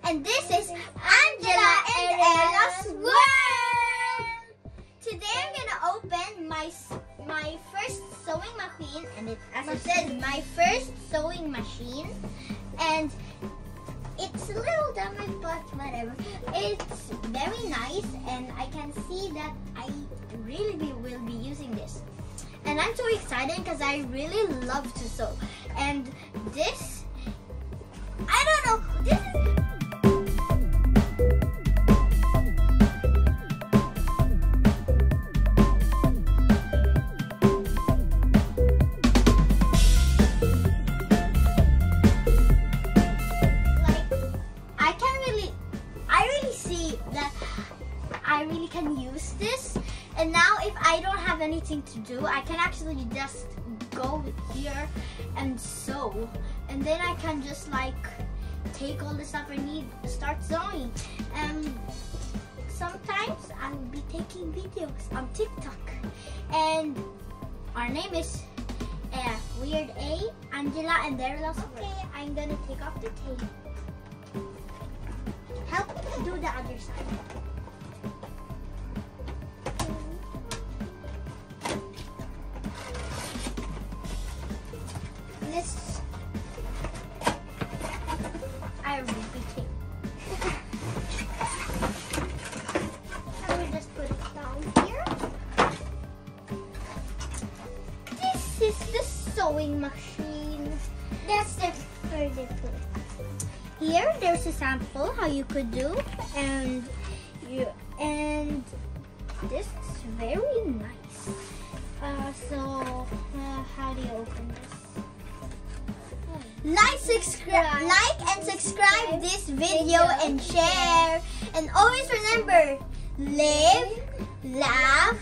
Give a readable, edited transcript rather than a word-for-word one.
and this is Angela and Ella's World. Today I'm gonna open my first sewing machine, and it, as I said, my first sewing machine, and it's a little dummy, but whatever. It's very nice, and I can see that I really will be using this. And I'm so excited because I really love to sew. And this, I don't know, this is... I really can use this, and now if I don't have anything to do, I can actually just go here and sew, and then I can just like take all the stuff I need, start sewing. Sometimes I will be taking videos on TikTok, and our name is Weird A, Angela and Ella's. Okay, I'm gonna take off the tape. Help do the other side. This I will be taking. I will just put it down here. This is the sewing machine. That's the further put it. Here, there's a sample how you could do, and this is very nice. How do you open this? Like and subscribe this video and share. And always remember, live, laugh,